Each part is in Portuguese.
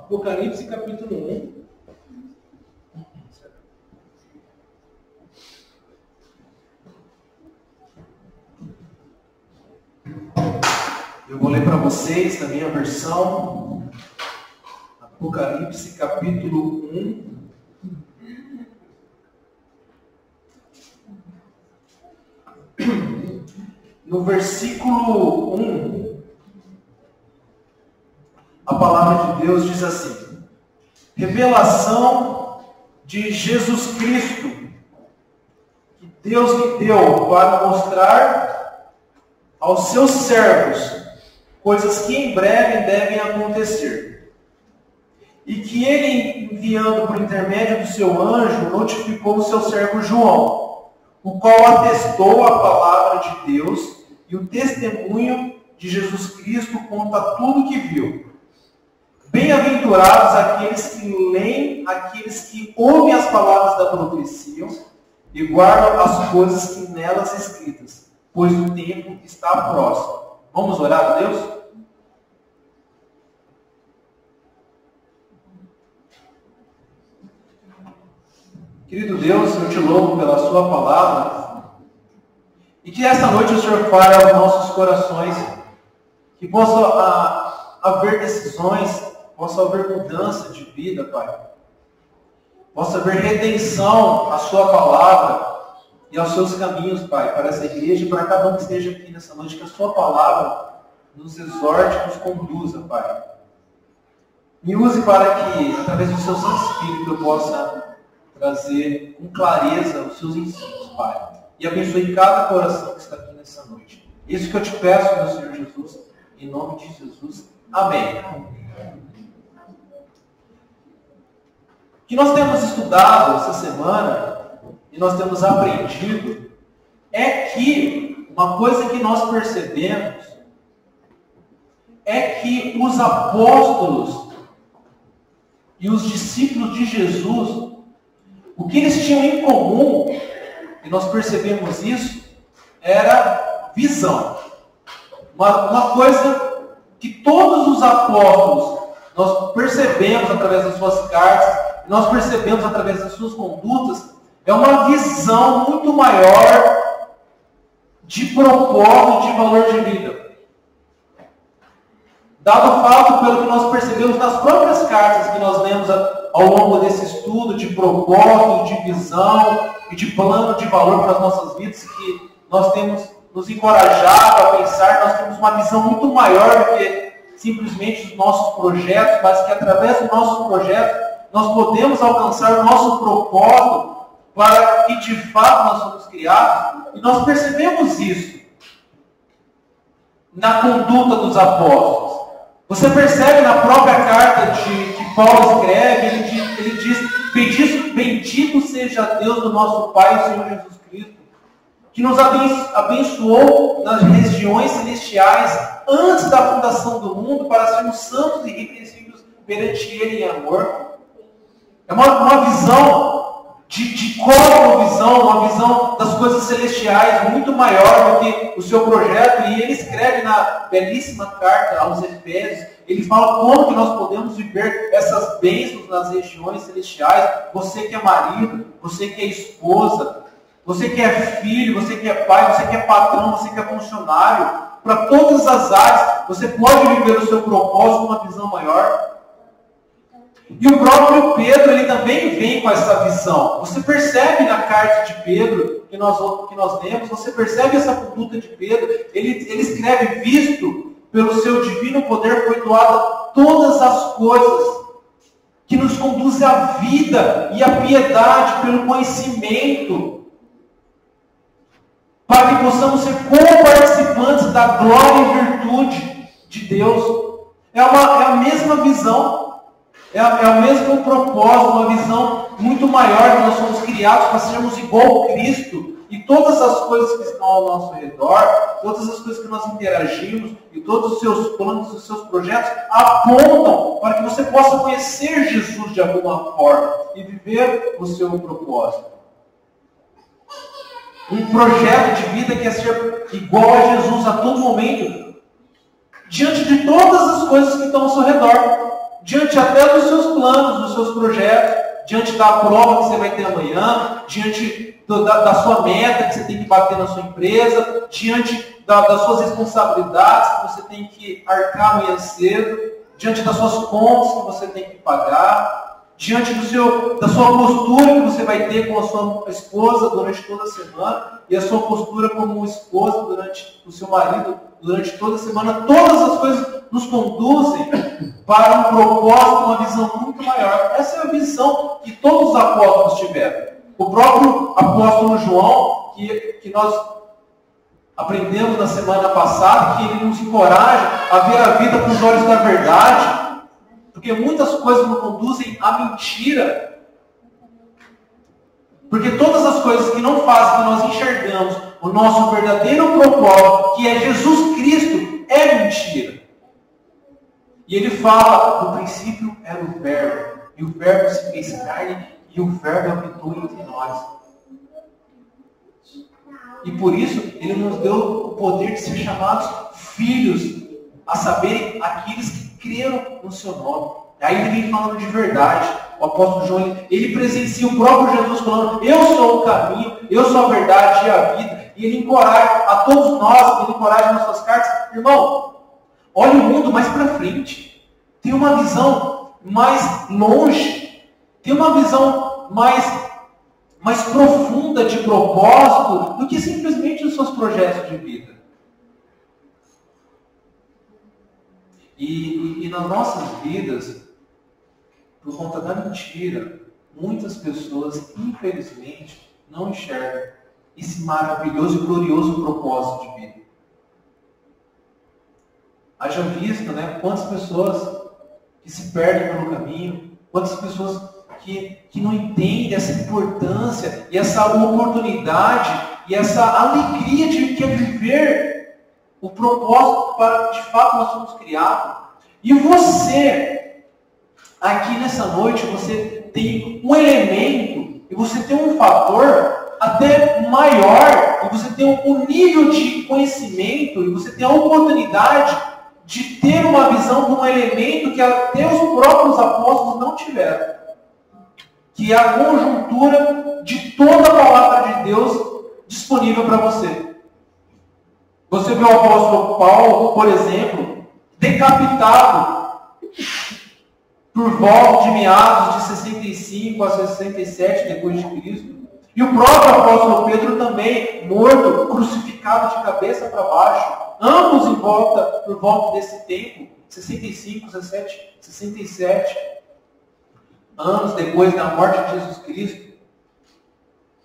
Apocalipse capítulo 1. Eu vou ler para vocês na minha versão. Apocalipse capítulo 1. No versículo 1, a palavra de Deus diz assim: revelação de Jesus Cristo, que Deus lhe deu para mostrar aos seus servos coisas que em breve devem acontecer, e que ele, enviando por intermédio do seu anjo, notificou o seu servo João, o qual atestou a palavra de Deus e o testemunho de Jesus Cristo conta tudo o que viu. Bem-aventurados aqueles que leem, aqueles que ouvem as palavras da profecia e guardam as coisas que nelas escritas, pois o tempo está próximo. Vamos orar a Deus? Querido Deus, eu te louvo pela sua palavra. E que esta noite o Senhor fale aos nossos corações, que possa haver decisões, possa haver mudança de vida, Pai. Possa haver redenção à sua palavra e aos seus caminhos, Pai, para essa igreja e para cada um que esteja aqui nessa noite, que a sua palavra nos exorte e nos conduza, Pai. Me use para que, através do seu Santo Espírito, eu possa trazer com clareza os seus ensinos, Pai. E abençoe cada coração que está aqui nessa noite. Isso que eu te peço, meu Senhor Jesus, em nome de Jesus. Amém. O que nós temos estudado essa semana, e nós temos aprendido, é que uma coisa que nós percebemos é que os apóstolos e os discípulos de Jesus, o que eles tinham em comum, e nós percebemos isso, era visão. Uma coisa que todos os apóstolos, nós percebemos através das suas cartas, nós percebemos através das suas condutas, é uma visão muito maior de propósito e de valor de vida. Dado o fato, pelo que nós percebemos nas próprias cartas que nós lemos ao longo desse estudo, de propósito, de visão e de plano de valor para as nossas vidas, que nós temos nos encorajado a pensar, nós temos uma visão muito maior do que simplesmente os nossos projetos, mas que através dos nossos projetos nós podemos alcançar o nosso propósito para que de fato nós somos criados, e nós percebemos isso na conduta dos apóstolos. Você percebe na própria carta que Paulo escreve, ele diz: bendito seja Deus do nosso Pai, o Senhor Jesus Cristo, que nos abençoou nas regiões celestiais antes da fundação do mundo, para sermos santos e irrepreensíveis perante Ele em amor. É uma visão de cosmovisão, uma visão das coisas celestiais muito maior do que o seu projeto. E ele escreve na belíssima carta aos Efésios, ele fala como que nós podemos viver essas bênçãos nas regiões celestiais. Você que é marido, você que é esposa, você que é filho, você que é pai, você que é patrão, você que é funcionário, para todas as áreas, você pode viver o seu propósito com uma visão maior. E o próprio Pedro, ele também vem com essa visão. Você percebe na carta de Pedro, que nós lemos, você percebe essa conduta de Pedro. Ele escreve: visto pelo seu divino poder foi doada todas as coisas que nos conduzem à vida e à piedade pelo conhecimento, para que possamos ser co-participantes da glória e virtude de Deus. É a mesma visão. É o mesmo propósito, uma visão muito maior, que nós somos criados para sermos igual a Cristo. E todas as coisas que estão ao nosso redor, todas as coisas que nós interagimos, e todos os seus planos, os seus projetos, apontam para que você possa conhecer Jesus de alguma forma e viver o seu propósito. Um projeto de vida que é ser igual a Jesus a todo momento, diante de todas as coisas que estão ao seu redor. diante até dos seus planos, dos seus projetos, diante da prova que você vai ter amanhã, diante da sua meta que você tem que bater na sua empresa, diante das suas responsabilidades que você tem que arcar amanhã cedo, diante das suas contas que você tem que pagar, diante da sua postura que você vai ter com a sua esposa durante toda a semana e a sua postura como esposa durante o seu marido durante toda a semana. Todas as coisas nos conduzem para um propósito, uma visão muito maior. Essa é a visão que todos os apóstolos tiveram. O próprio apóstolo João, que nós aprendemos na semana passada, que ele nos encoraja a ver a vida com os olhos da verdade, porque muitas coisas nos conduzem à mentira. Porque todas as coisas que não fazem que nós enxergamos o nosso verdadeiro propósito, que é Jesus Cristo, é mentira. E ele fala, no princípio era o Verbo, e o Verbo se fez carne, e o Verbo habitou entre nós. E por isso, ele nos deu o poder de ser chamados filhos, a saber, aqueles que creram no seu nome. Aí ele vem falando de verdade. O apóstolo João, ele presencia o próprio Jesus falando, eu sou o caminho, eu sou a verdade e a vida. E ele encoraja a todos nós, ele encoraja nas suas cartas, irmão, olha o mundo mais para frente. Tem uma visão mais longe. Tem uma visão mais profunda de propósito do que simplesmente os seus projetos de vida. E nas nossas vidas, por conta da mentira, muitas pessoas, infelizmente, não enxergam esse maravilhoso e glorioso propósito de vida. Haja visto, né, quantas pessoas que se perdem pelo caminho, quantas pessoas que não entendem essa importância e essa oportunidade e essa alegria de que é viver o propósito para de fato nós somos criados. E você, aqui nessa noite, você tem um elemento e você tem um fator até maior, e você tem um nível de conhecimento e você tem a oportunidade de ter uma visão de um elemento que até os próprios apóstolos não tiveram. Que é a conjuntura de toda a palavra de Deus disponível para você. Você vê o apóstolo Paulo, por exemplo, decapitado por volta de meados de 65 a 67 depois de Cristo. E o próprio apóstolo Pedro também, morto, crucificado de cabeça para baixo. Ambos por volta desse tempo, 65, 67 anos depois da morte de Jesus Cristo,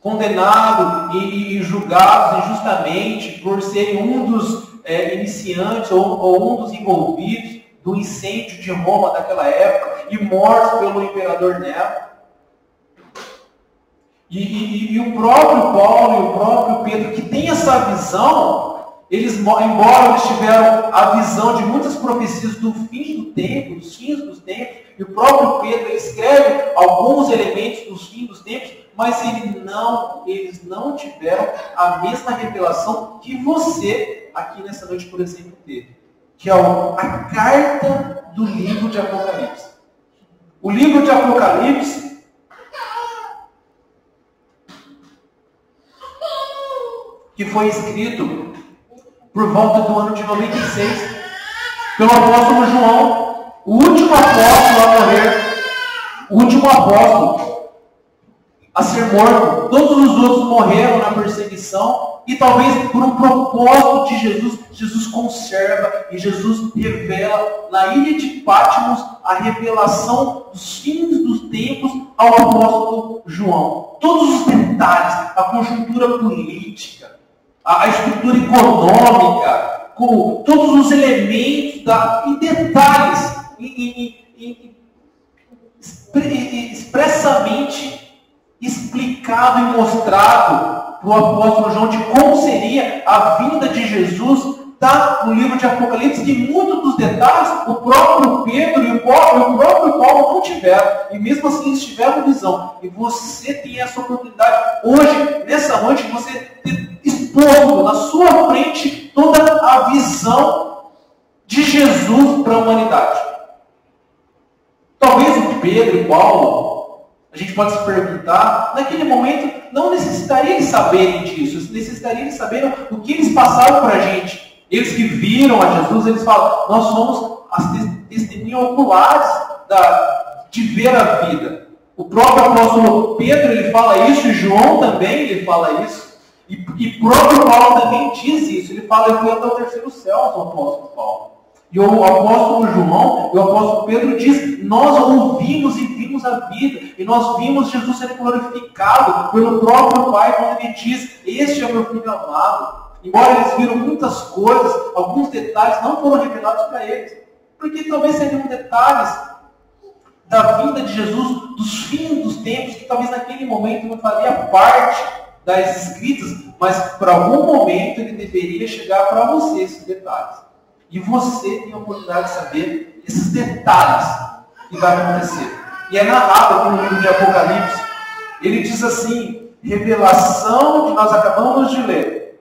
condenado e julgados injustamente por serem um dos iniciantes ou um dos envolvidos do incêndio de Roma daquela época e mortos pelo imperador Nero. E o próprio Paulo e o próprio Pedro, que tem essa visão, embora eles tiveram a visão de muitas profecias do fim do tempo, dos fins dos tempos, e o próprio Pedro ele escreve alguns elementos dos fins dos tempos, mas eles não tiveram a mesma revelação que você, aqui nessa noite, por exemplo, teve. Que é a carta do livro de Apocalipse. O livro de Apocalipse que foi escrito por volta do ano de 96 pelo apóstolo João, o último apóstolo a morrer, o último apóstolo a ser morto. Todos os outros morreram na perseguição e talvez por um propósito de Jesus, Jesus conserva e Jesus revela na ilha de Patmos a revelação dos fins dos tempos ao apóstolo João. Todos os detalhes, a conjuntura política, a estrutura econômica, com todos os elementos e detalhes expressamente explicado e mostrado para o apóstolo João de como seria a vinda de Jesus, está no livro de Apocalipse, que muitos dos detalhes o próprio Pedro e o próprio Paulo não tiveram, e mesmo assim eles tiveram visão. E você tem essa oportunidade hoje, nessa noite, de você ter exposto na sua frente toda a visão de Jesus para a humanidade. Pedro e Paulo, a gente pode se perguntar, naquele momento não necessitaria eles saberem disso, necessitaria eles saberem o que eles passaram para a gente. Eles que viram a Jesus, eles falam, nós somos as testemunhas oculares de ver a vida. O próprio apóstolo Pedro, ele fala isso, e João também, ele fala isso. E próprio Paulo também diz isso. Ele fala, eu fui até o terceiro céu, o apóstolo Paulo. E o apóstolo João, e o apóstolo Pedro diz, nós ouvimos e vimos a vida. E nós vimos Jesus sendo glorificado pelo próprio Pai, quando ele diz, este é o meu filho amado. Embora eles viram muitas coisas, alguns detalhes não foram revelados para eles. Porque talvez seriam detalhes da vinda de Jesus, dos fins dos tempos, que talvez naquele momento não faria parte das escritas, mas por algum momento ele deveria chegar para você esses detalhes. E você tem a oportunidade de saber esses detalhes que vai acontecer. E é narrado aqui no livro de Apocalipse. Ele diz assim, revelação que nós acabamos de ler.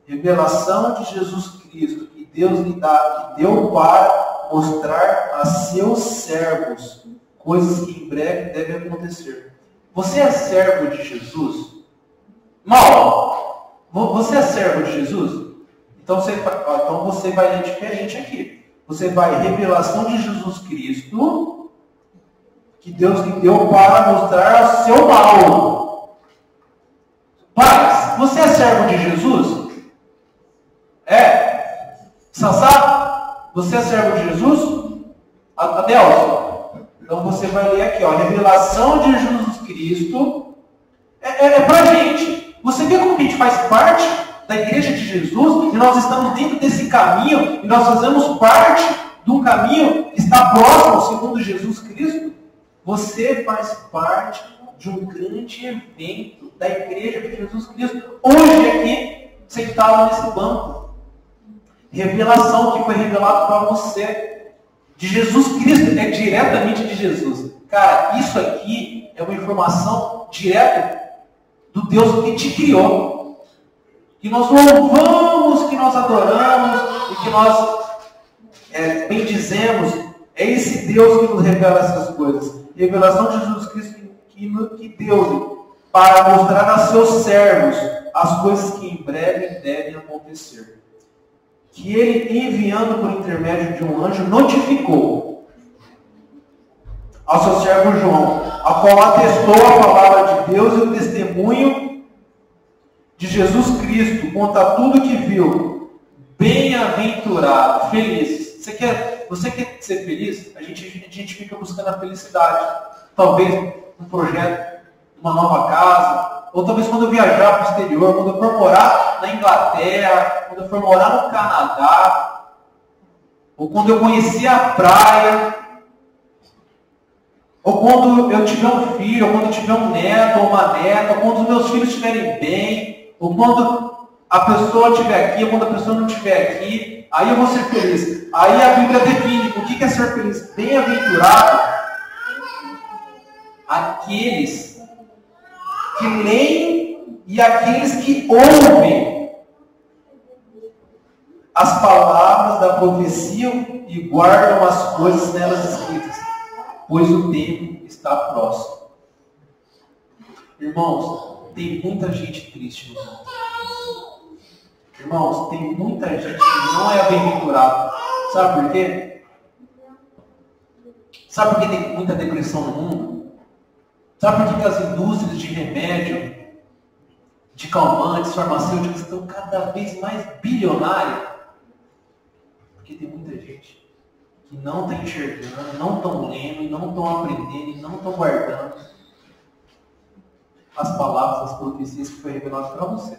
Revelação de Jesus Cristo, que Deus lhe dá, que deu para mostrar a seus servos coisas que em breve devem acontecer. Você é servo de Jesus? Mal, você é servo de Jesus? Então você vai ler diferente aqui. Você vai, revelação de Jesus Cristo, que Deus lhe deu para mostrar o seu mal. Pais, você é servo de Jesus? É? Sassá, você é servo de Jesus? Adelson. Então você vai ler aqui, ó, revelação de Jesus Cristo. É pra gente. Você vê como que a gente faz parte da igreja de Jesus, e nós estamos dentro desse caminho, e nós fazemos parte de um caminho que está próximo, segundo Jesus Cristo. Você faz parte de um grande evento da igreja de Jesus Cristo. Hoje aqui, sentado nesse banco. Revelação que foi revelada para você. De Jesus Cristo, é diretamente de Jesus. Cara, isso aqui é uma informação direta do Deus que te criou. Que nós louvamos, que nós adoramos, e que nós bendizemos. É esse Deus que nos revela essas coisas. Revelação de Jesus Cristo que Deus, para mostrar a seus servos as coisas que em breve devem acontecer. Que ele, enviando por intermédio de um anjo, notificou ao seu servo João, a qual atestou a palavra de Deus e o testemunho de Jesus Cristo, conta tudo que viu. Bem-aventurado, feliz. Você quer ser feliz? A gente fica buscando a felicidade. Talvez um projeto, uma nova casa, ou talvez quando eu viajar para o exterior, quando eu for morar na Inglaterra, quando eu for morar no Canadá, ou quando eu conhecer a praia, ou quando eu tiver um filho, ou quando eu tiver um neto ou uma neta, ou quando os meus filhos estiverem bem, ou quando a pessoa estiver aqui, ou quando a pessoa não estiver aqui, aí eu vou ser feliz. Aí a Bíblia define o que é ser feliz. Bem-aventurado aqueles que leem e aqueles que ouvem as palavras da profecia e guardam as coisas nelas escritas, pois o tempo está próximo. Irmãos, tem muita gente triste no mundo. Irmãos, tem muita gente que não é bem-aventurada. Sabe por quê? Sabe por que tem muita depressão no mundo? Sabe por que as indústrias de remédio, de calmantes, farmacêuticas estão cada vez mais bilionárias? Porque tem muita gente que não está enxergando, não estão lendo, não estão aprendendo, e não estão guardando as palavras, as profecias que foi revelado para você.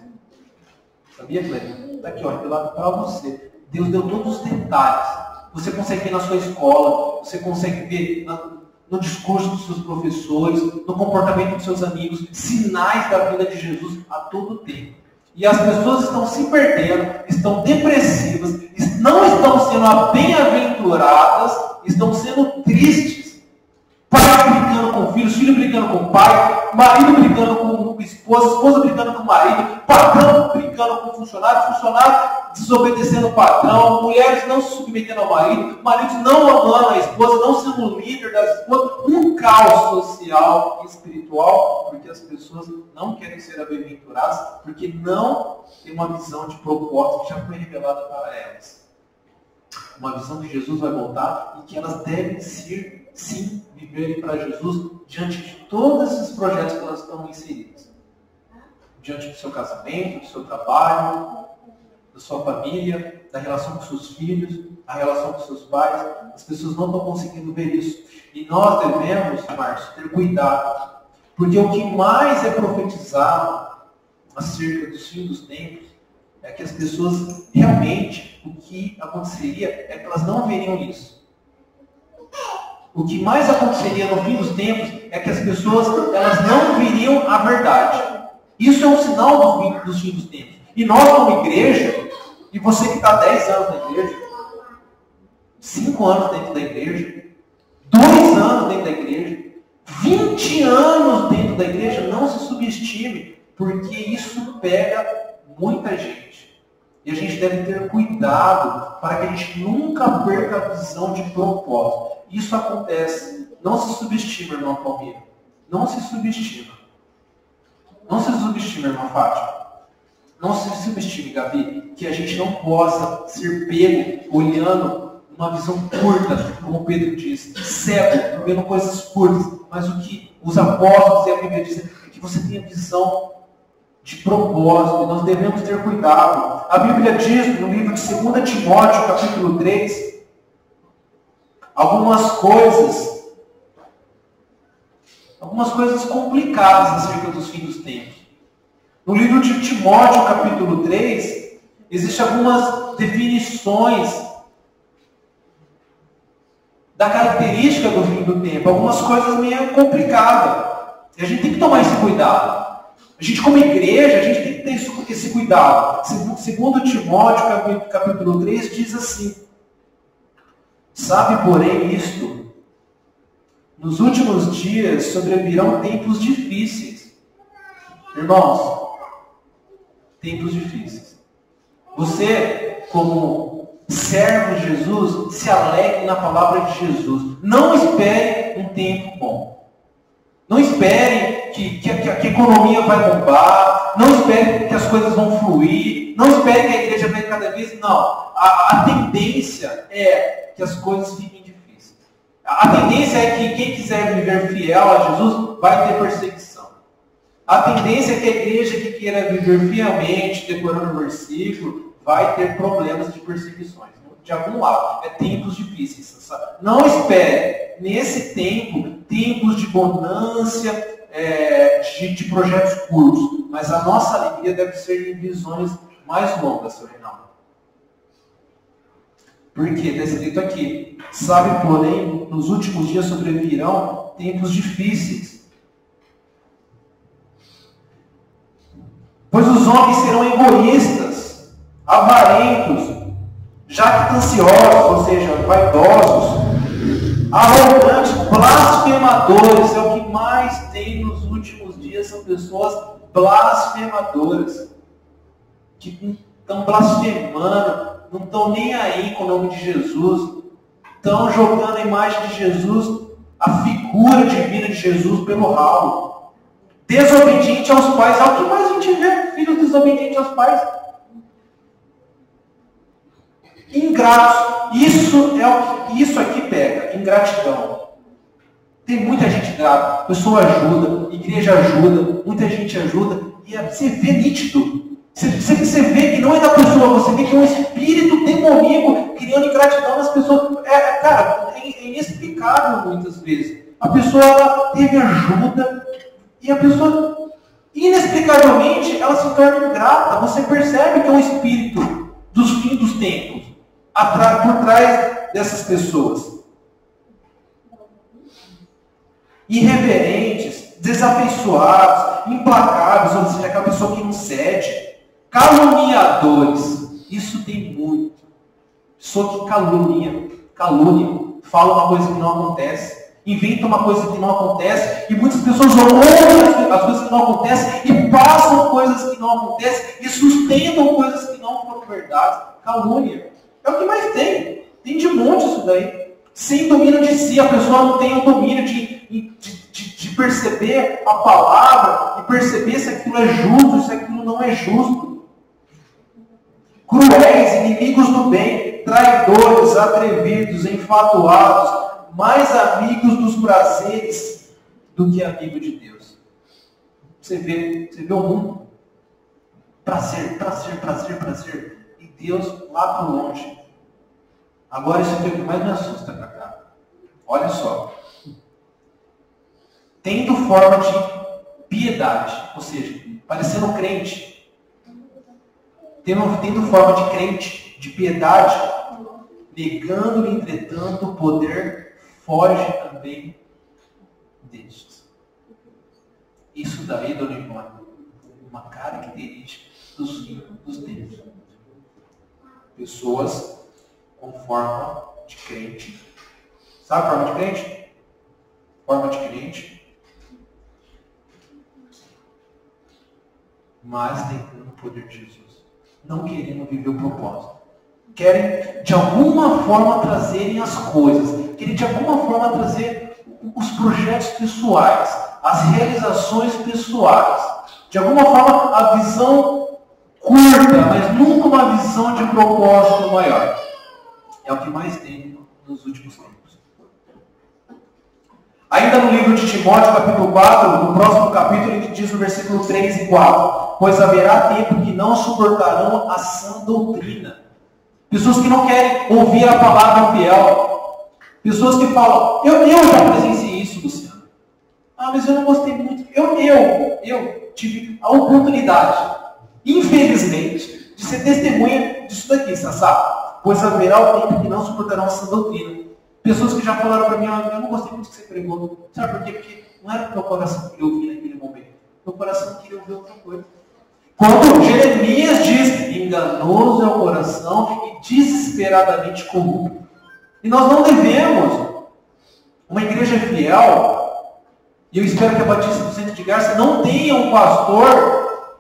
Sabia, Cleber? Está aqui, ó, revelado para você. Deus deu todos os detalhes. Você consegue ver na sua escola, você consegue ver no discurso dos seus professores, no comportamento dos seus amigos, sinais da vida de Jesus a todo tempo. E as pessoas estão se perdendo, estão depressivas, não estão sendo bem-aventuradas, estão sendo tristes, praticando com com filhos, filho brigando com o pai, marido brigando com esposa, esposa brigando com o marido, patrão brigando com o funcionário, funcionário desobedecendo o patrão, mulheres não se submetendo ao marido, maridos não amando a esposa, não sendo líder das esposas, um caos social e espiritual, porque as pessoas não querem ser bem-aventuradas, porque não tem uma visão de propósito que já foi revelada para elas. Uma visão que Jesus vai voltar e que elas devem ser, sim, viverem para Jesus diante de todos esses projetos que elas estão inseridas. Diante do seu casamento, do seu trabalho, da sua família, da relação com seus filhos, a relação com seus pais. As pessoas não estão conseguindo ver isso. E nós devemos, Márcio, ter cuidado. Porque o que mais é profetizado acerca dos fins dos tempos é que as pessoas realmente, o que aconteceria é que elas não veriam isso. O que mais aconteceria no fim dos tempos é que as pessoas elas não veriam a verdade. Isso é um sinal dos fins dos tempos. E nós, como igreja, e você que está 10 anos na igreja, 5 anos dentro da igreja, 2 anos dentro da igreja, 20 anos dentro da igreja, não se subestime, porque isso pega muita gente. E a gente deve ter cuidado para que a gente nunca perca a visão de propósito. Isso acontece. Não se subestima, irmão Palmeira. Não se subestima. Não se subestima, irmã Fátima. Não se subestime, Gabi, que a gente não possa ser pego olhando uma visão curta, como Pedro diz, cego, vendo coisas curtas. Mas o que os apóstolos e a Bíblia dizem é que você tenha visão de propósito. Nós devemos ter cuidado. A Bíblia diz no livro de 2 Timóteo, capítulo 3, algumas coisas complicadas acerca dos fins dos tempos. No livro de Timóteo, capítulo 3, existem algumas definições da característica do fim do tempo. Algumas coisas meio complicadas. E a gente tem que tomar esse cuidado. A gente, como igreja, a gente tem que ter esse cuidado. Segundo Timóteo, capítulo 3, diz assim: sabe, porém, isto, nos últimos dias sobrevirão tempos difíceis. Irmãos, tempos difíceis. Você, como servo de Jesus, se alegre na palavra de Jesus. Não espere um tempo bom. Não espere que a economia vai bombar. Não espere que as coisas vão fluir. Não espere que a igreja venha cada vez. Não. A tendência é que as coisas fiquem difíceis. A tendência é que quem quiser viver fiel a Jesus vai ter perseguição. A tendência é que a igreja que queira viver fielmente, decorando o versículo, vai ter problemas de perseguições. De algum lado. É tempos difíceis. Sabe? Não espere, nesse tempo, tempos de bonância, de projetos curtos. Mas a nossa alegria deve ser em visões mais longas, seu Reinaldo. Porque está escrito aqui: sabe, porém, nos últimos dias sobrevirão tempos difíceis. Pois os homens serão egoístas, avarentos, jactanciosos, ou seja, vaidosos, arrogantes, blasfemadores. É o que mais tem nos últimos dias, são pessoas blasfemadoras, que estão blasfemando, não estão nem aí com o nome de Jesus, estão jogando a imagem de Jesus, a figura divina de Jesus pelo ralo. Desobediente aos pais, é o que mais a gente vê, filhos desobedientes aos pais. Ingratos. Isso aqui pega, ingratidão. Tem muita gente grata, pessoa ajuda, igreja ajuda, muita gente ajuda, e você vê nítido. Você vê que não é da pessoa, você vê que é um espírito demoníaco criando ingratidão nas pessoas. Cara, é inexplicável muitas vezes. A pessoa ela teve ajuda e a pessoa, inexplicavelmente, ela se torna ingrata. Você percebe que é um espírito dos fins dos tempos por trás dessas pessoas. Irreverentes, desafeiçoados, implacáveis, ou seja, aquela pessoa que não cede. Caluniadores. Isso tem muito. Pessoa que calúnia, fala uma coisa que não acontece. inventa uma coisa que não acontece, e muitas pessoas ouvem as coisas que não acontecem, e passam coisas que não acontecem, e sustentam coisas que não foram verdades. Calúnia. É o que mais tem. Tem de monte isso daí. Sem domínio de si, a pessoa não tem o domínio de perceber a palavra, e perceber se aquilo é justo, se aquilo não é justo. Cruéis, inimigos do bem, traidores, atrevidos, enfatuados, mais amigos dos prazeres do que amigo de Deus. Você vê o mundo. Prazer, prazer, prazer, prazer. E Deus lá para longe. Agora isso aqui é o que mais me assusta para cá. Olha só. Tendo forma de piedade, ou seja, parecendo crente. Tendo forma de crente, de piedade, negando-lhe, entretanto, o poder, foge também destes. Isso daí, dona Ivone, uma característica dos tempos. Pessoas com forma de crente. Sabe forma de crente? Forma de crente. Mas negando o poder de Jesus. Não querendo viver o propósito. Querem, de alguma forma, trazerem as coisas. Querem, de alguma forma, trazer os projetos pessoais. As realizações pessoais. De alguma forma, a visão curta, mas nunca uma visão de propósito maior. É o que mais tem nos últimos tempos. Ainda no livro de Timóteo, capítulo 4, no próximo capítulo, ele diz no versículo 3 e 4: pois haverá tempo que não suportarão a sã doutrina. Pessoas que não querem ouvir a palavra fiel. Pessoas que falam, eu já presenciei isso, Luciano. Ah, mas eu não gostei muito. Eu tive a oportunidade, infelizmente, de ser testemunha disso daqui, Sassá. Pois haverá o tempo que não suportarão essa doutrina. Pessoas que já falaram para mim, eu não gostei muito do que você pregou. Sabe por quê? Porque não era o meu coração que queria ouvir naquele momento. Meu coração queria ouvir outra coisa. Quando Jeremias diz, enganoso é o coração e desesperadamente corrupto. E nós não devemos, uma igreja fiel, e eu espero que a Batista do Centro de Garça não tenha um pastor,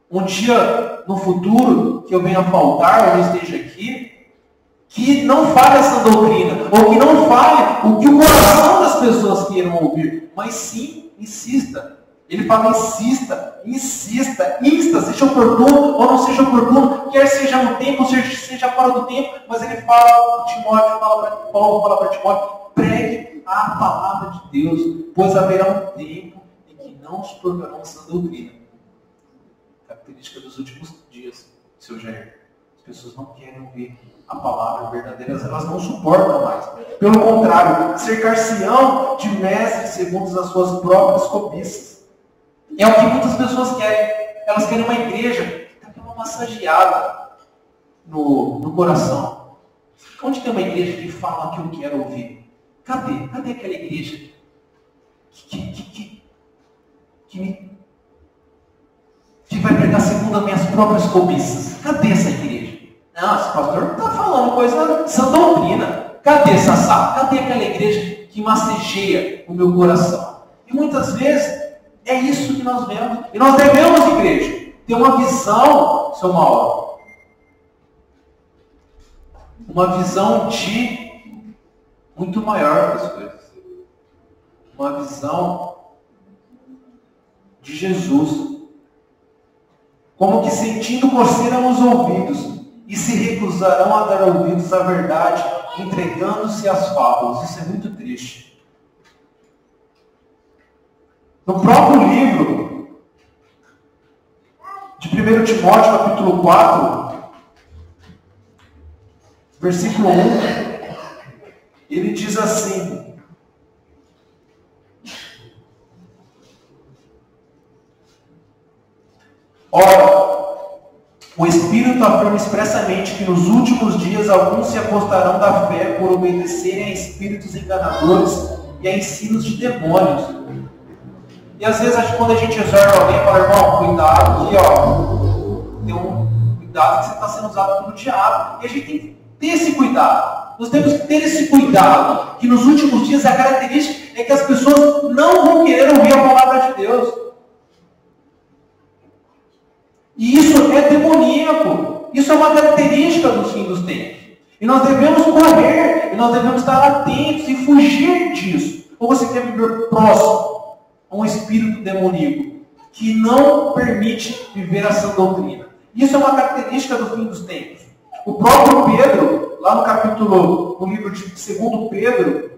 um dia no futuro, que eu venha faltar, ou não esteja aqui, que não fale essa doutrina, ou que não fale o que o coração das pessoas queiram ouvir, mas sim, insista. Ele fala insista, insta, seja oportuno ou não seja oportuno, quer seja no tempo, ou seja fora do tempo, mas ele fala para Timóteo, Paulo fala para Timóteo, pregue a palavra de Deus, pois haverá um tempo em que não suportarão essa doutrina. Característica dos últimos dias, seu Jair. As pessoas não querem ouvir a palavra verdadeira, elas não suportam mais. Pelo contrário, cercar-se-ão de mestres segundo as suas próprias cobiças. É o que muitas pessoas querem. Elas querem uma igreja que está uma massageada no coração. Onde tem uma igreja que fala o que eu quero ouvir? Cadê? Cadê aquela igreja que vai pregar segundo as minhas próprias cobiças? Cadê essa igreja? Não, esse pastor não está falando coisa sã doutrina. Cadê, Sassá? Cadê aquela igreja que massageia o meu coração? E muitas vezes é isso que nós vemos. E nós devemos, igreja, ter uma visão, seu Mauro. Uma visão de muito maior das coisas. Uma visão de Jesus. Como que sentindo coceira nos ouvidos e se recusarão a dar ouvidos à verdade, entregando-se às fábulas. Isso é muito triste. No próprio livro de 1 Timóteo, capítulo 4, versículo 1, ele diz assim: ora, o Espírito afirma expressamente que nos últimos dias alguns se apostarão da fé por obedecerem a espíritos enganadores e a ensinos de demônios. E às vezes, quando a gente exorta alguém, fala, irmão, cuidado aqui, ó. Tem um cuidado que você está sendo usado pelo diabo. E a gente tem que ter esse cuidado. Nós temos que ter esse cuidado, que nos últimos dias a característica é que as pessoas não vão querer ouvir a palavra de Deus. E isso é demoníaco. Isso é uma característica dos fins dos tempos. E nós devemos correr, e nós devemos estar atentos e fugir disso. Ou você quer viver próximo a um espírito demoníaco que não permite viver a sã doutrina. Isso é uma característica do fim dos tempos. O próprio Pedro, lá no livro de 2 Pedro,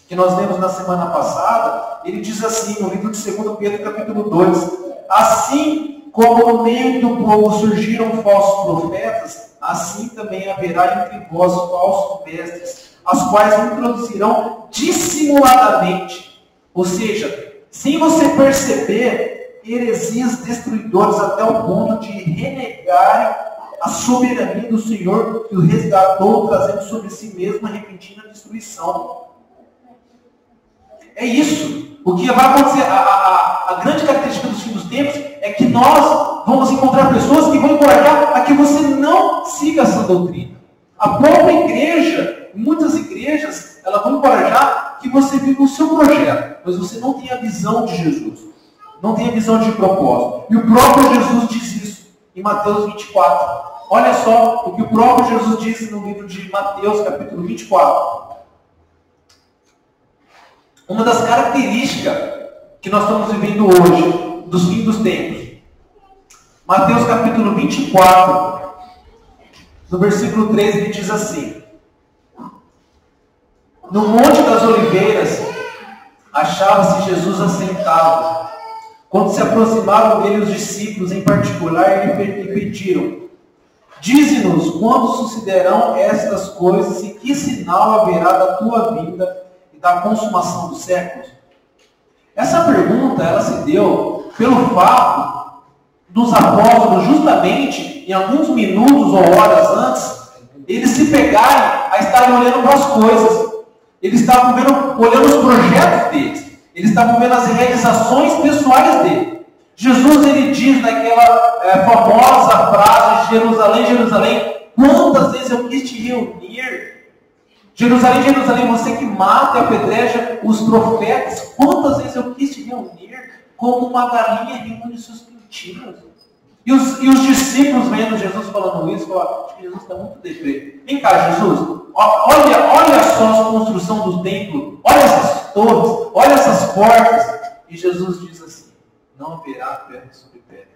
que nós lemos na semana passada, ele diz assim, no livro de 2 Pedro, capítulo 2, assim como no meio do povo surgiram falsos profetas, assim também haverá entre vós falsos mestres, as quais introduzirão dissimuladamente, ou seja, sem você perceber, heresias destruidoras até o ponto de renegarem a soberania do Senhor que o resgatou, trazendo sobre si mesmo a repentina destruição. É isso. O que vai acontecer, a grande característica dos fins dos tempos é que nós vamos encontrar pessoas que vão encorajar a que você não siga essa doutrina. A própria igreja, muitas igrejas, elas vão encorajar que você viva o seu projeto, mas você não tem a visão de Jesus, não tem a visão de propósito. E o próprio Jesus diz isso em Mateus 24. Olha só o que o próprio Jesus disse no livro de Mateus, capítulo 24. Uma das características que nós estamos vivendo hoje, dos fins dos tempos. Mateus capítulo 24, no versículo 13, ele diz assim: no Monte das Oliveiras, achava-se Jesus assentado. Quando se aproximaram dele os discípulos, em particular, lhe pediram: dize-nos quando sucederão estas coisas e que sinal haverá da tua vinda e da consumação dos séculos? Essa pergunta, ela se deu pelo fato dos apóstolos, justamente, em alguns minutos ou horas antes, eles se pegarem a estarem olhando para as coisas. Eles estavam olhando os projetos deles. Eles estavam vendo as realizações pessoais dele. Jesus, ele diz naquela famosa frase, Jerusalém, Jerusalém, quantas vezes eu quis te reunir? Jerusalém, Jerusalém, você que mata e apedreja os profetas, quantas vezes eu quis te reunir como uma galinha reúne seus pintinhos? E os discípulos vendo Jesus falando isso, falaram: acho que Jesus está muito deprê. Vem cá, Jesus, olha só a construção do templo, olha essas torres, olha essas portas. E Jesus diz assim: não haverá pedra sobre pedra.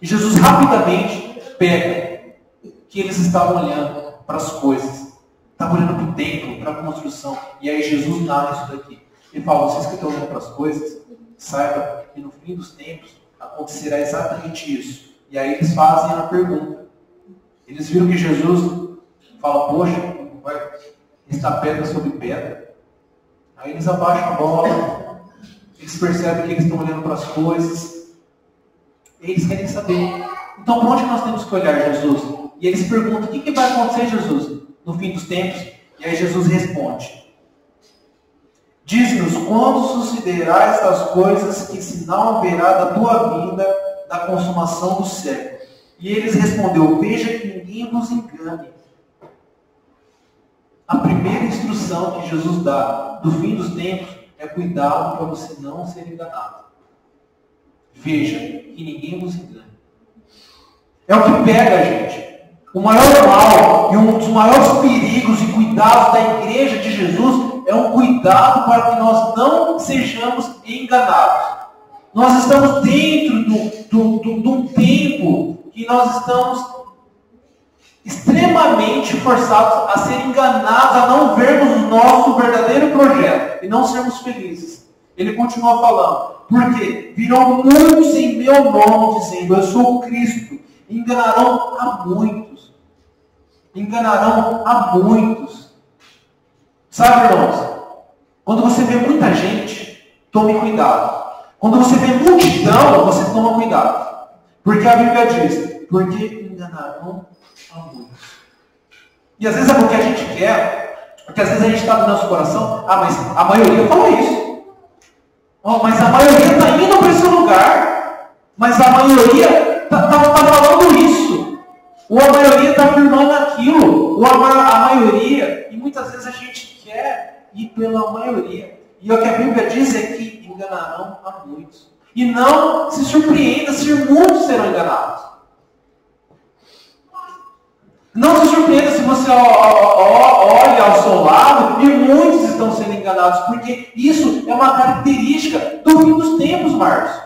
E Jesus rapidamente pega que eles estavam olhando para as coisas, estavam olhando para o templo, para a construção. E aí Jesus narra isso daqui. Ele fala: vocês que estão olhando para as coisas, saibam que no fim dos tempos acontecerá exatamente isso. E aí eles fazem a pergunta. Eles viram que Jesus fala: poxa, vai estar pedra sobre pedra. Aí eles abaixam a bola, eles percebem que eles estão olhando para as coisas, e eles querem saber: então para onde nós temos que olhar, Jesus? E eles perguntam: o que vai acontecer, Jesus, no fim dos tempos? E aí Jesus responde: diz-nos quando sucederá estas coisas, que sinal haverá da tua vinda, da consumação do século. E eles respondeu: veja que ninguém vos engane. A primeira instrução que Jesus dá do fim dos tempos é cuidado para você não ser enganado. Veja que ninguém vos engane. É o que pega, gente. O maior mal e um dos maiores perigos e cuidados da igreja de Jesus é um cuidado para que nós não sejamos enganados. Nós estamos dentro de um tempo que nós estamos extremamente forçados a ser enganados, a não vermos o nosso verdadeiro projeto e não sermos felizes. Ele continua falando: porque virão muitos em meu nome, dizendo: eu sou o Cristo. Enganarão a muitos. Enganarão a muitos. Sabe, irmãos? Quando você vê muita gente, tome cuidado. Quando você vê multidão, você toma cuidado. Porque a Bíblia diz: porque enganarão a muitos. E às vezes é porque a gente quer, porque às vezes a gente está no nosso coração: ah, mas a maioria fala isso. Oh, mas a maioria está indo para esse lugar. Mas a maioria está falando isso. Ou a maioria está afirmando aquilo. Ou a maioria, e muitas vezes a gente quer ir pela maioria. E o que a Bíblia diz é que enganarão a muitos. E não se surpreenda se muitos serão enganados. Não se surpreenda se você olha ao seu lado e muitos estão sendo enganados, porque isso é uma característica do fim dos tempos, Marcos.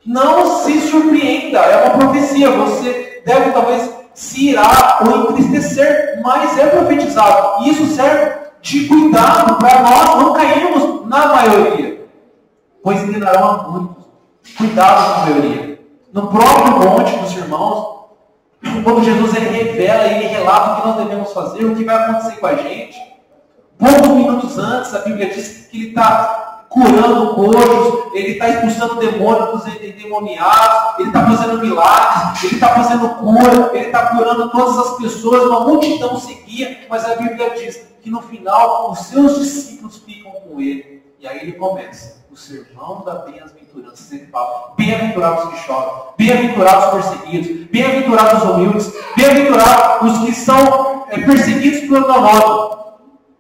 Não se surpreenda, é uma profecia. Você deve talvez se irar ou entristecer, mas é profetizado. E isso serve de cuidado para nós não cairmos na maioria, pois enganarão a muitos. Cuidado com a maioria. No próprio monte dos irmãos, quando Jesus ele revela e ele relata o que nós devemos fazer, o que vai acontecer com a gente, poucos minutos antes, a Bíblia diz que ele está curando cojos, ele está expulsando demônios endemoniados, ele está fazendo milagres, ele está fazendo cura, ele está curando todas as pessoas, uma multidão seguia, mas a Bíblia diz que no final os seus discípulos ficam com ele. E aí ele começa o sermão da bem-aventurança. Ele fala: bem-aventurados os que choram, bem-aventurados os perseguidos, bem-aventurados os humildes, bem-aventurados os que são perseguidos pelo meu nome.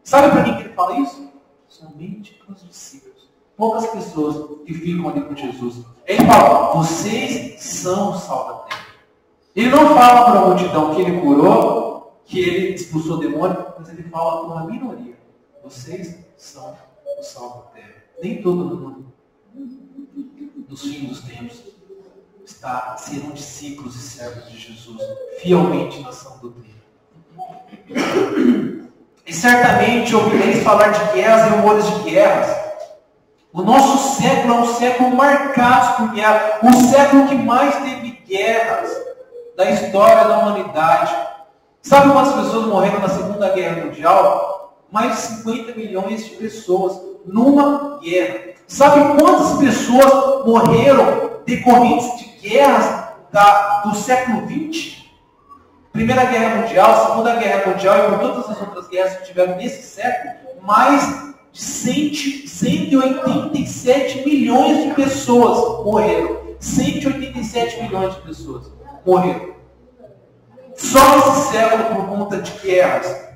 Sabe para quem que ele fala isso? Somente para os discípulos. Poucas pessoas que ficam ali com Jesus. Ele fala: vocês são o sal da terra. Ele não fala para a multidão que ele curou, que ele expulsou o demônio, mas ele fala para uma minoria: vocês são o sal da terra. Nem todo mundo dos fins dos tempos serão discípulos e servos de Jesus, fielmente na sã doutrina. E certamente ouvireis falar de guerras e rumores de guerras. O nosso século é um século marcado por guerra, o século que mais teve guerras da história da humanidade. Sabe quantas pessoas morreram na Segunda Guerra Mundial? Mais de 50 milhões de pessoas numa guerra. Sabe quantas pessoas morreram decorrentes de guerras do século XX? Primeira Guerra Mundial, Segunda Guerra Mundial e por todas as outras guerras que tiveram nesse século, mais de 187 milhões de pessoas morreram. 187 milhões de pessoas morreram. Só nesse século por conta de guerras.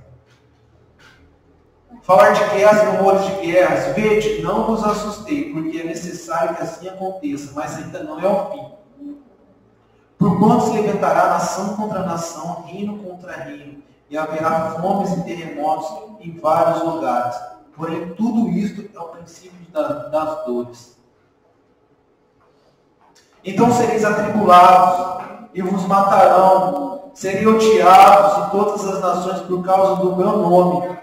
Falar de guerras e rumores de guerras. Vede, não vos assustei, porque é necessário que assim aconteça, mas ainda não é o fim. Porquanto se levantará nação contra nação, reino contra reino, e haverá fomes e terremotos em vários lugares. Porém, tudo isto é o princípio das dores. Então sereis atribulados, e vos matarão, serei odiados em todas as nações por causa do meu nome.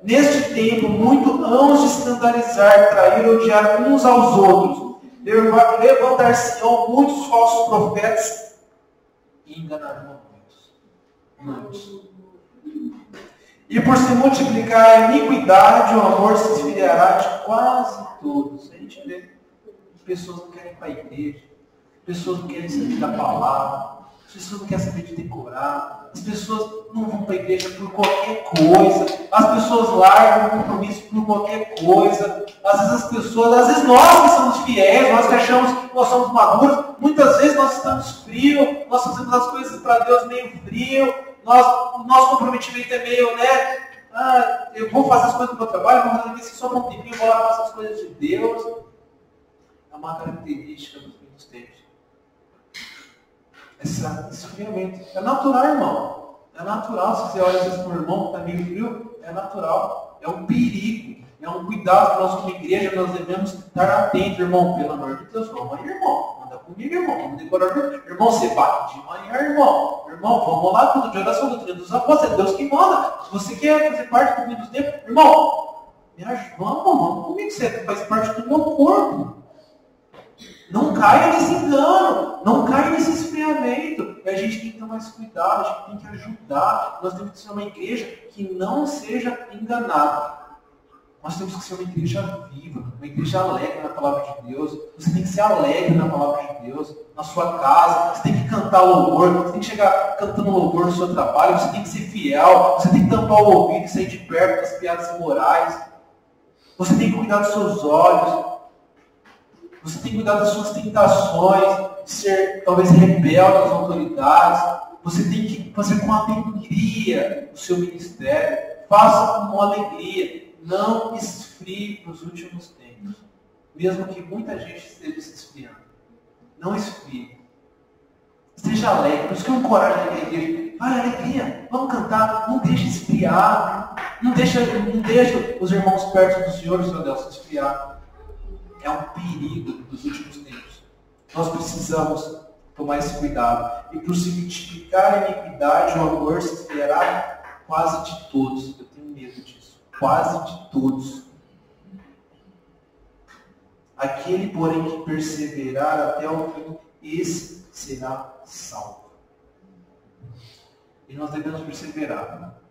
Neste tempo, muito hão de escandalizar, trair, odiar uns aos outros. Levantar-se-ão muitos falsos profetas e enganarão muitos. E por se multiplicar a iniquidade, o amor se esfriará de quase todos. A gente vê pessoas não querem ir para a igreja, pessoas não querem saber da palavra, as pessoas não querem saber de decorar, as pessoas não vão para a igreja por qualquer coisa, as pessoas largam o compromisso por qualquer coisa, às vezes nós que somos fiéis, nós que achamos que nós somos maduros, muitas vezes nós estamos frios, nós fazemos as coisas para Deus meio frio, o nosso comprometimento é meio, eu vou fazer as coisas do meu trabalho, vou fazer isso só um tempinho, vou lá fazer as coisas de Deus. É uma característica dos fim dos tempos. Esse friamento. É natural, irmão. É natural. Se você olha às vezes para o irmão que está meio frio, é natural. É um perigo. É um cuidado que nós, como igreja, nós devemos estar atentos, irmão. Pelo amor de Deus, vamos aí, irmão. Anda comigo, irmão. Vamos decorar. Irmão, você bate de manhã, irmão. Irmão, vamos lá, tudo de oração, doutrina dos apóstolos. É Deus que manda. Se você quer fazer parte do fim dos tempos, irmão, me ajuda, vamos comigo. Você faz parte do meu corpo. Não caia nesse engano, não caia nesse esfriamento. E a gente tem que ter mais cuidado, a gente tem que ajudar. Nós temos que ser uma igreja que não seja enganada. Nós temos que ser uma igreja viva, uma igreja alegre na palavra de Deus. Você tem que ser alegre na palavra de Deus, na sua casa. Você tem que cantar louvor, você tem que chegar cantando louvor no seu trabalho. Você tem que ser fiel, você tem que tampar o ouvido e sair de perto das piadas imorais. Você tem que cuidar dos seus olhos. Você tem que cuidar das suas tentações, de ser talvez rebelde às autoridades. Você tem que fazer com alegria o seu ministério. Faça com alegria. não esfrie nos últimos tempos. Mesmo que muita gente esteja se esfriando. Não esfrie. Esteja alegre. Por isso que eu encorajo a igreja. Vai, alegria. Vamos cantar. Não deixe esfriar. Não deixe os irmãos perto do Senhor, seu Deus, se esfriar. É um perigo dos últimos tempos. Nós precisamos tomar esse cuidado. E por se multiplicar a iniquidade, o amor se esfriará quase de todos. Eu tenho medo disso. Quase de todos. Aquele, porém, que perseverar até o fim, esse será salvo. E nós devemos perseverar.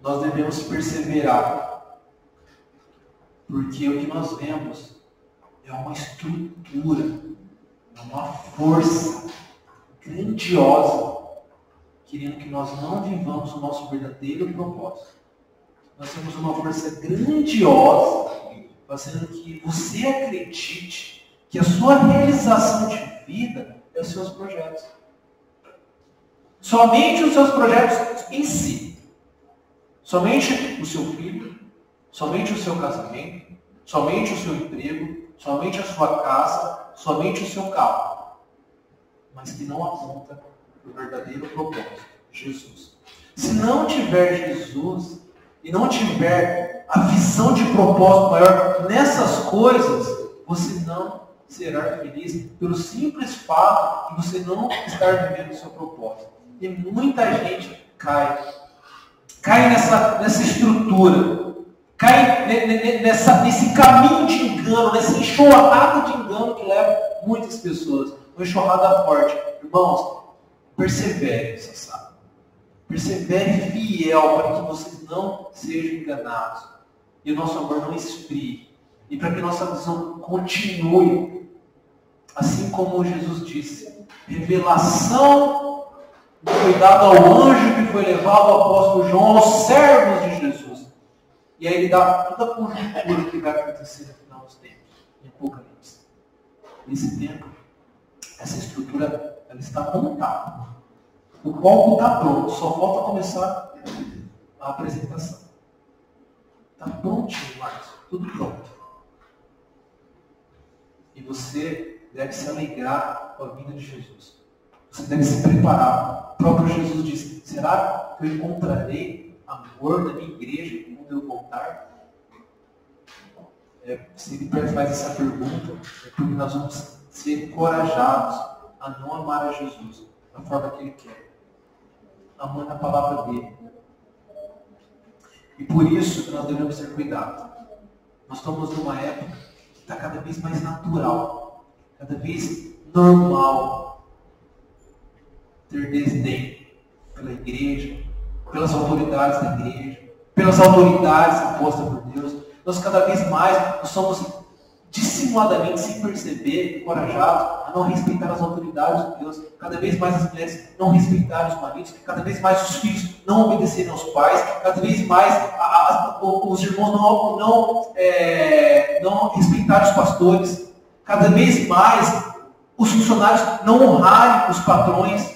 Nós devemos perseverar. Porque o que nós vemos é uma estrutura, é uma força grandiosa, querendo que nós não vivamos o nosso verdadeiro propósito. Nós temos uma força grandiosa, fazendo que você acredite que a sua realização de vida é os seus projetos. Somente os seus projetos em si. Somente o seu filho, somente o seu casamento, somente o seu emprego, somente a sua casa, somente o seu carro. Mas que não aponta para o verdadeiro propósito, Jesus. Se não tiver Jesus e não tiver a visão de propósito maior nessas coisas, você não será feliz pelo simples fato de você não estar vivendo o seu propósito. E muita gente cai nessa estrutura, cai nesse caminho de engano, nessa enxurrada de engano que leva muitas pessoas. Uma enxurrada forte. Irmãos, persevere, você sabe. Persevere fiel para que vocês não sejam enganados. E o nosso amor não esfrie. E para que nossa visão continue. Assim como Jesus disse. Revelação do cuidado ao anjo que foi levado ao apóstolo João, aos servos de Jesus. E aí ele dá toda a conjuntura que vai acontecer no final dos tempos. Em Apocalipse. Nesse tempo, essa estrutura ela está montada. O palco está pronto, só falta começar a apresentação. Está prontinho, Marcos, tudo pronto. E você deve se alegrar com a vinda de Jesus. Você deve se preparar. O próprio Jesus disse, será que eu encontrarei amor na minha igreja quando eu voltar? Se ele faz essa pergunta, é porque nós vamos ser encorajados a não amar a Jesus da forma que ele quer. Amando a palavra dele. E por isso nós devemos ter cuidado. Nós estamos numa época que está cada vez mais natural, cada vez normal ter desdém pela igreja, pelas autoridades da igreja, pelas autoridades impostas por Deus. Nós cada vez mais nós somos dissimuladamente, sem perceber, encorajados a não respeitar as autoridades de Deus. Cada vez mais as mulheres não respeitarem os maridos, cada vez mais os filhos não obedecerem aos pais, cada vez mais os irmãos não respeitarem os pastores, cada vez mais os funcionários não honrarem os patrões.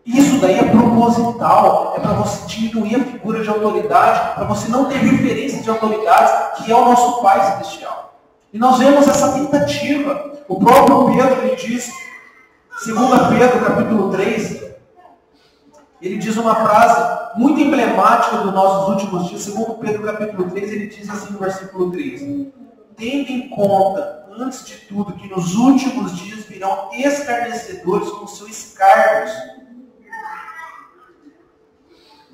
Isso daí é proposital, é para você diminuir a figura de autoridade, para você não ter referência de autoridades, que é o nosso Pai Celestial. E nós vemos essa tentativa. O próprio Pedro, ele diz, 2 Pedro, capítulo 3, ele diz uma frase muito emblemática dos nossos últimos dias. 2 Pedro, capítulo 3, ele diz assim no versículo 3. Tendo em conta, antes de tudo, que nos últimos dias virão escarnecedores com seus escárnios,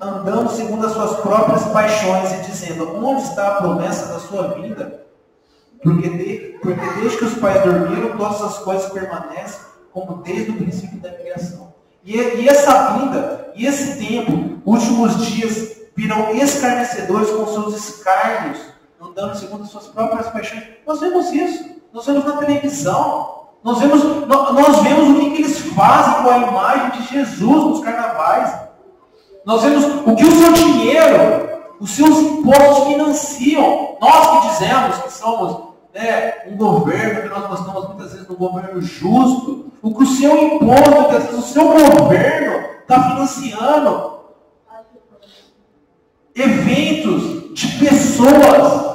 andando segundo as suas próprias paixões e dizendo, onde está a promessa da sua vinda? Porque desde que os pais dormiram, todas as coisas permanecem como desde o princípio da criação. E essa vinda, e esse tempo, últimos dias, virão escarnecedores com seus escárnios, andando segundo as suas próprias paixões. Nós vemos isso. Nós vemos na televisão. Nós vemos o que eles fazem com a imagem de Jesus nos carnavais. Nós vemos o que o seu dinheiro, os seus impostos financiam. Nós que dizemos que somos um governo, que nós gostamos muitas vezes de um governo justo, o que o seu imposto, que às vezes o seu governo está financiando. eventos de pessoas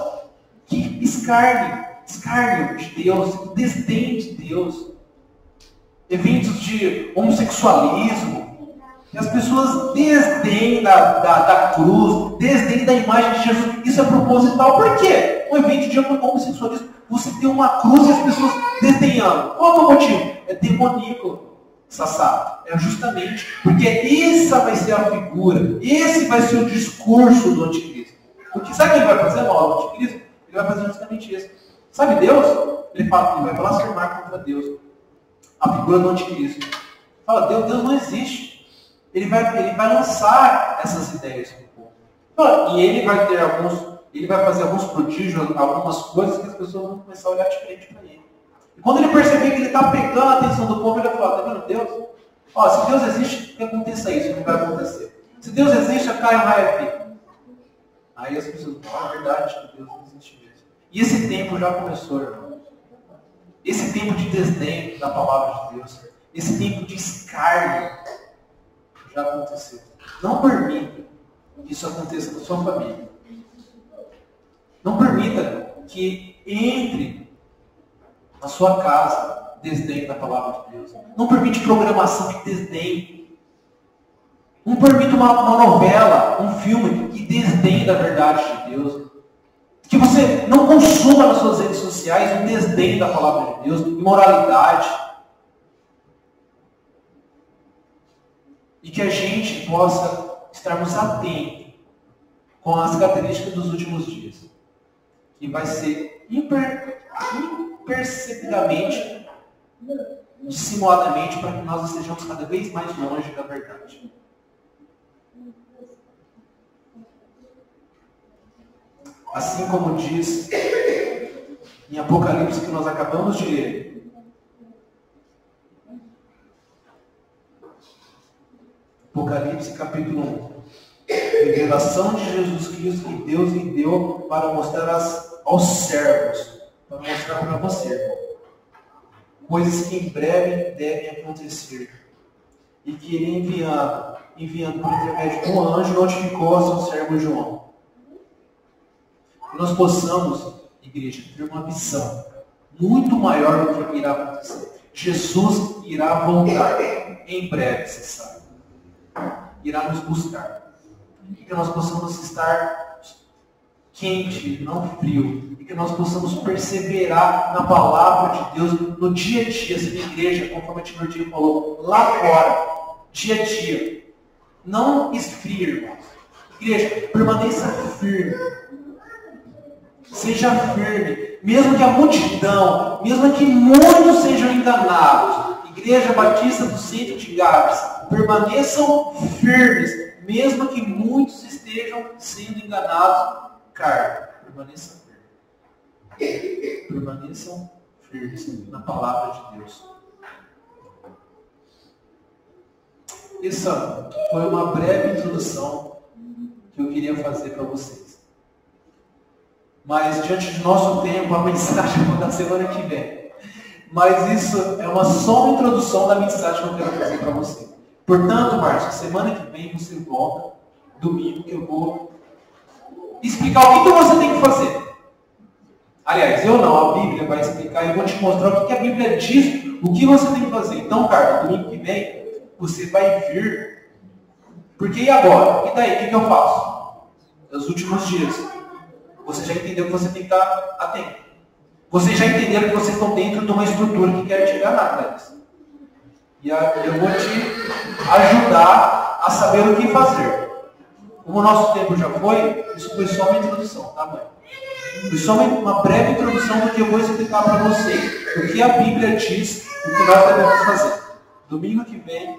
que escárnio de Deus, desdém de Deus, eventos de homossexualismo, e as pessoas desdém da cruz, desdém da imagem de Jesus. Isso é proposital. Por quê? Um evento de homossexualismo, você tem uma cruz e as pessoas desdenhando. Qual é o motivo? É demoníaco, Sassá. É justamente porque essa vai ser a figura, esse vai ser o discurso do anticristo. Porque sabe o que ele vai fazer, mal do anticristo? Ele vai fazer justamente isso. Sabe Deus? Ele vai blasfemar contra Deus. A figura do anticristo. Fala, Deus não existe. Ele vai lançar essas ideias no povo. E ele vai fazer alguns prodígios, algumas coisas que as pessoas vão começar a olhar diferente para ele. E quando ele perceber que ele está pegando a atenção do povo, ele vai falar, tá vendo Deus? Ó, se Deus existe, que aconteça isso, não vai acontecer. Se Deus existe, cai um raio aqui. Aí as pessoas falam, é verdade que Deus não existe mesmo. E esse tempo já começou, irmão. Esse tempo de desdém da palavra de Deus, esse tempo de escárnio, já aconteceu. Não permita que isso aconteça na sua família. Não permita que entre na sua casa desdém da palavra de Deus. Não permite programação de desdém. Não permita uma novela, um filme que desdém da verdade de Deus. Que você não consuma nas suas redes sociais um desdém da palavra de Deus, imoralidade. E que a gente possa estarmos atentos com as características dos últimos dias. Que vai ser imperceptivelmente, dissimuladamente, para que nós estejamos cada vez mais longe da verdade. Assim como diz em Apocalipse que nós acabamos de ler. Apocalipse capítulo 1. Revelação de Jesus Cristo que Deus lhe deu para mostrar aos servos. Para mostrar para você, irmão. Coisas que em breve devem acontecer. E que ele enviando por intermédio de um anjo, notificou ao seu servo João. Que nós possamos, igreja, ter uma visão muito maior do que irá acontecer. Jesus irá voltar em breve, você sabe. Irá nos buscar. E que nós possamos estar quente, não frio. E que nós possamos perseverar na palavra de Deus no dia a dia, sendo igreja, conforme a Timoteo falou, lá fora, dia a dia. Não esfrie, irmãos. Igreja, permaneça firme. Seja firme, mesmo que a multidão, mesmo que muitos sejam enganados. Igreja Batista do Centro de Gávea, permaneçam firmes, mesmo que muitos estejam sendo enganados. Cara, permaneçam firmes. Permaneçam firmes na palavra de Deus. Essa foi uma breve introdução que eu queria fazer para vocês. Mas, diante do nosso tempo, a mensagem é da semana que vem. Mas isso é só uma introdução da mensagem que eu quero fazer para você. Portanto, Márcio, semana que vem você volta, domingo, que eu vou explicar o que você tem que fazer. Aliás, eu não, a Bíblia vai explicar e eu vou te mostrar o que a Bíblia diz, o que você tem que fazer. Então, cara, domingo que vem, você vai vir. Porque e agora? E daí, o que eu faço? Nos últimos dias. Você já entendeu que você tem que estar atento. Vocês já entenderam que vocês estão dentro de uma estrutura que quer te enganar, Cléris. E eu vou te ajudar a saber o que fazer. Como o nosso tempo já foi, isso foi só uma introdução, tá, mãe? Foi só uma breve introdução do que eu vou explicar para vocês. O que a Bíblia diz, o que nós devemos fazer. Domingo que vem,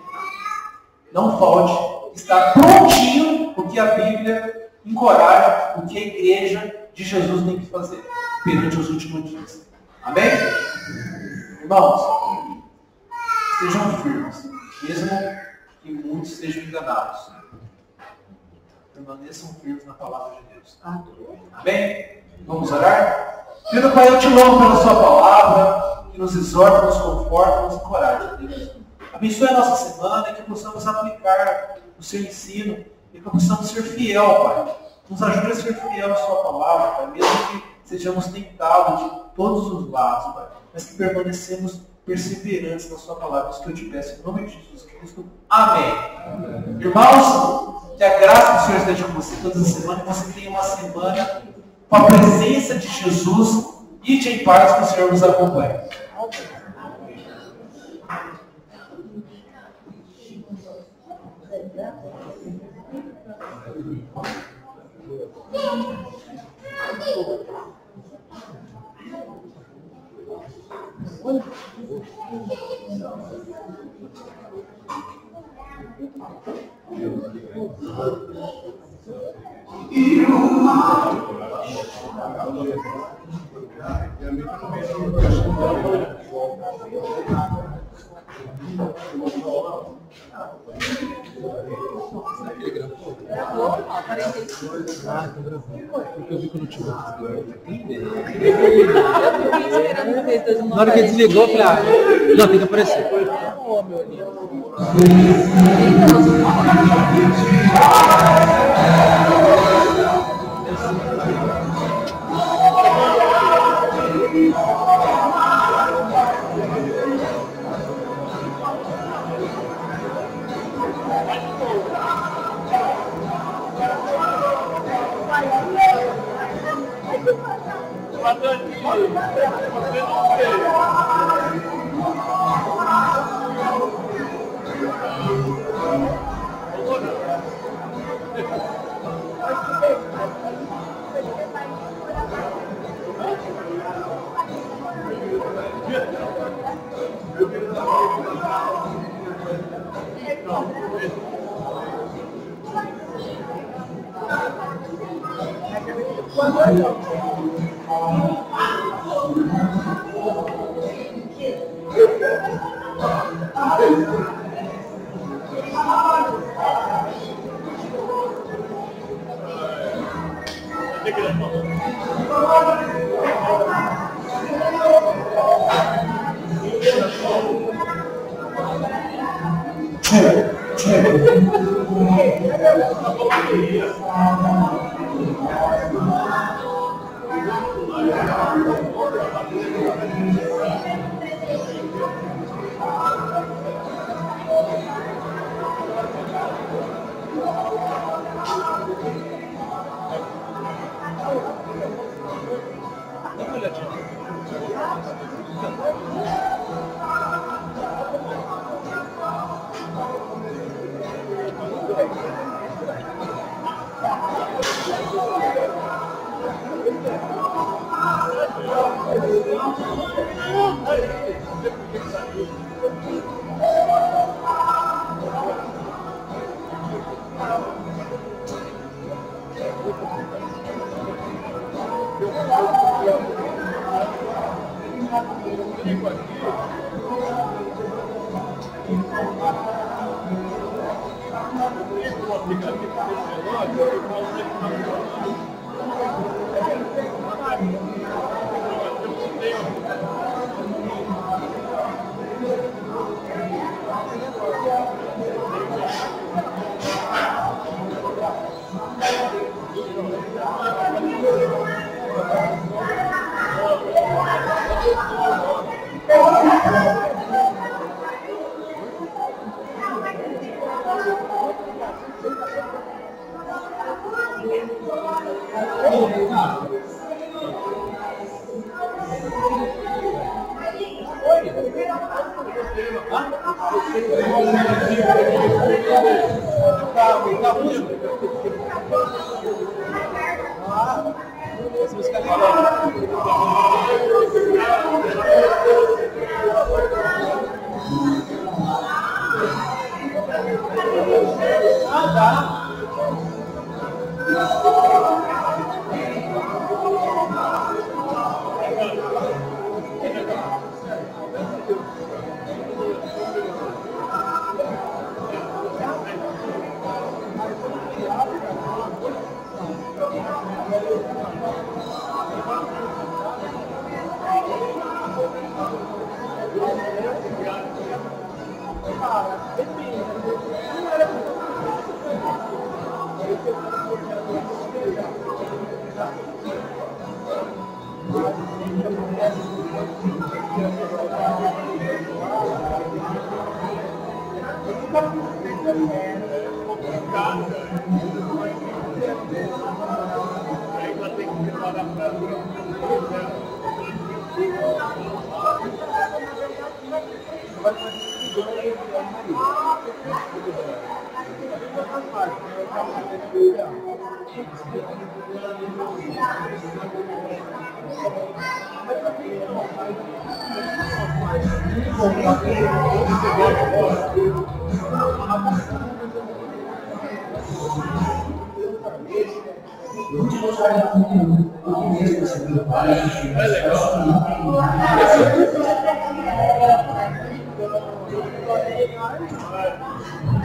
não falte, está prontinho o que a Bíblia encoraja, o que a igreja de Jesus tem que fazer perante os últimos dias. Amém? Irmãos, sejam firmes, mesmo que muitos sejam enganados. Permaneçam firmes na palavra de Deus. Amém? Vamos orar? Querido Pai, eu te louvo pela sua palavra, que nos exorta, nos conforta, nos encoraja, Deus. Abençoe a nossa semana e que possamos aplicar o seu ensino e que possamos ser fiel, Pai. Nos ajude a ser fiel à sua palavra, Pai, mesmo que sejamos tentados de todos os lados, Pai, mas que permanecemos perseverantes na sua palavra. Isso que eu te peço, em nome de Jesus Cristo. Amém. Irmãos, que a graça do Senhor esteja com você todas as semanas, que você tenha uma semana com a presença de Jesus. Ide em paz, que o Senhor nos acompanhe. Porque eu vi que eu não tinha. Na hora que ele desligou, eu falei, não, tem que aparecer. Oh, meu lindo. Cara,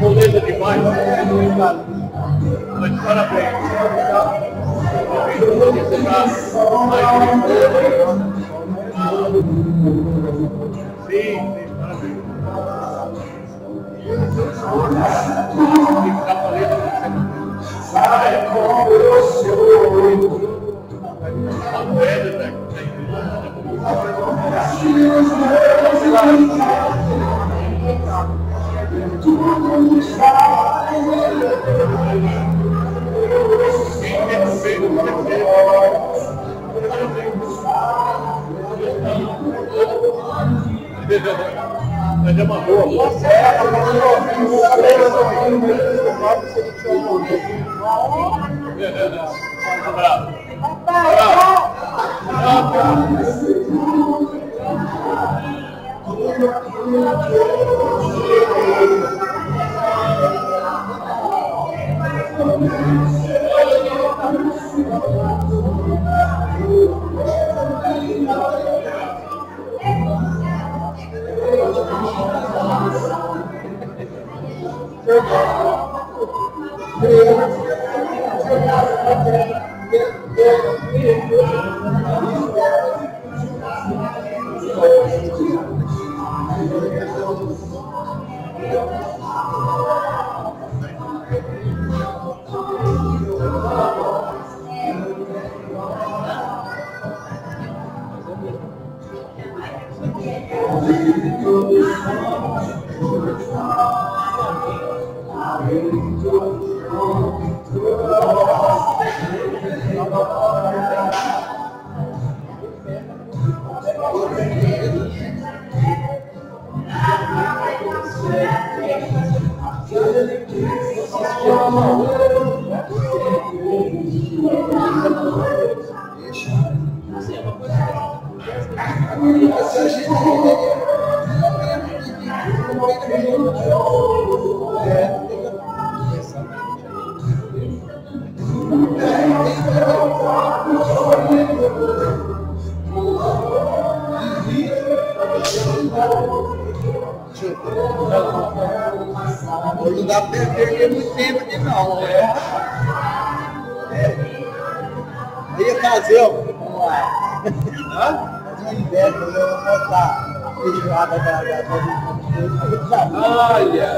Moleza demais. Mas parabéns. Sim, parabéns. Mas é uma boa. Não dá para perder muito tempo aqui não, né? Ia fazer, vamos lá. Fazer uma inveja, eu vou mostrar. Feijoada da Olha!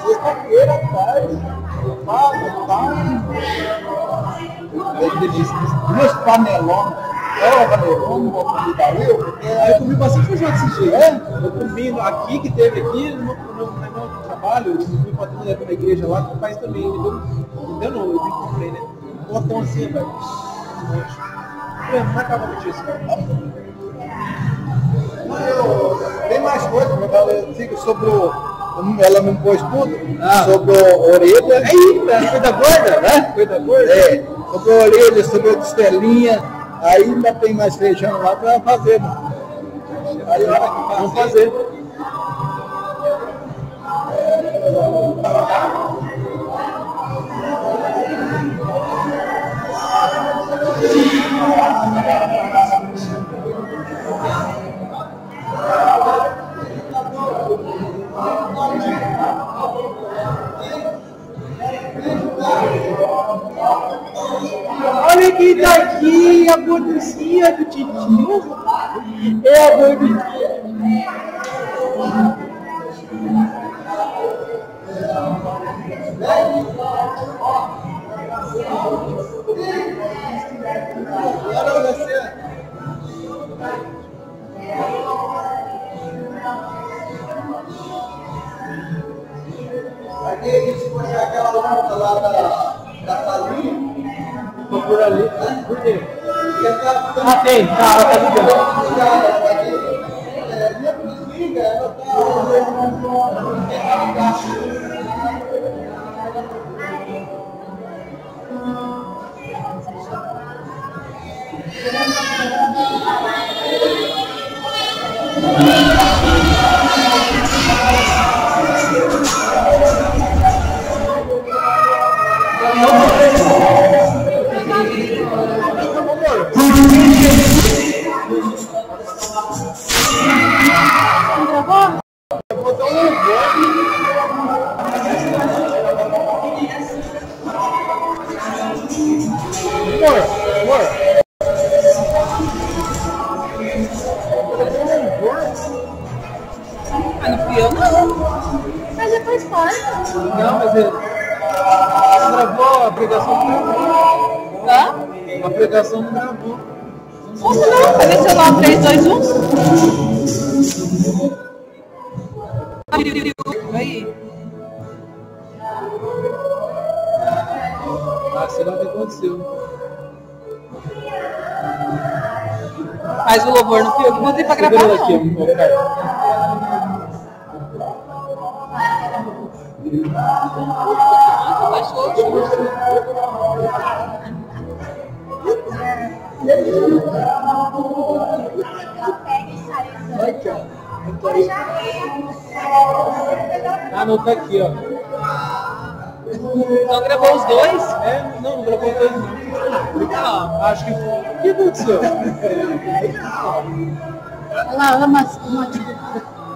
sexta-feira, tarde. Duas panelonas. Vou convidar porque eu comi bastante feijão desse jeito. Eu comi aqui, que teve aqui, no meu trabalho, eu fui pra uma igreja lá, que faz também. Eu vi que comprei, né? Um potão assim, velho. Não acaba com isso. Tem mais coisa, eu digo sobre ela não pôs tudo, sobre a orelha. Eita, coisa gorda, né? Coisa gorda. É, sobre a orelha, sobre a costelinha. Aí ainda tem mais feijão lá para fazer. Aí vamos fazer. Olha quem tá aqui, a gorducinha do titio. É a gorducinha. Aqui, se puxar aquela lâmpada lá da salinha, ali. Por quê? Ah, tem. Tá, ela tá ligando. Ah, não fui eu, não. Mas depois pode. Não, mas ele gravou a pregação, não gravou. Hã? A pregação não gravou. Como não? Cadê o celular? 3, 2, 1. Aí. Ah, sei lá o que aconteceu. Mas o louvor não fui eu que botei pra gravar, Segura aqui, não. Baixou. Ah, não, tá aqui, ó. Não gravou os dois? É, não gravou dois, não. Não. Acho que foi. O que aconteceu? Ela ama uma tipo,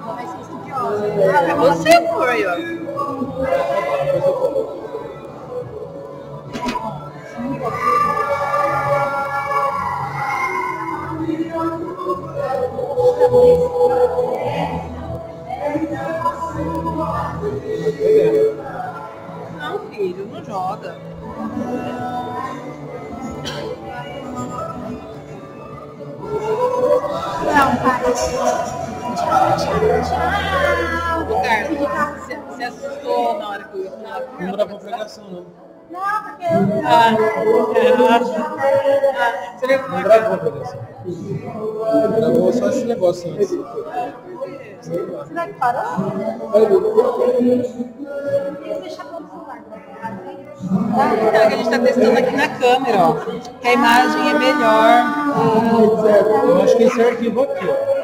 vai ser estudiosa. É você, amor, aí, ó. Não, filho, não joga. Não, pai. Carlos, você assustou na hora que eu ia falar? Não gravou pregação, não. Não, porque Você lembra Não gravou pregação. Gravou só esse negócio antes. será que parou? Tem que deixar pelo celular. a gente está testando aqui na câmera, ó. Que a imagem é melhor. Eu acho que esse arquivo aqui, ó.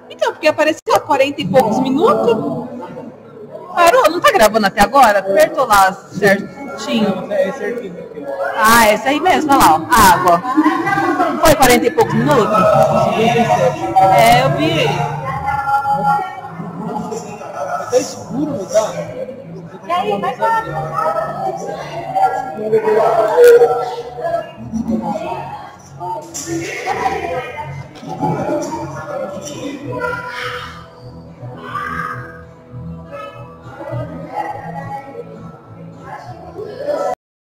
Então, porque apareceu há 40 e poucos minutos. Parou? Não tá gravando até agora? Apertou lá certinho. Não, é esse arquivo aqui, ó. Ah, esse aí mesmo, olha lá, ó. Água. Não foi 40 e poucos minutos? 57. É, eu vi. Tá escuro, não tá? E aí, vai lá.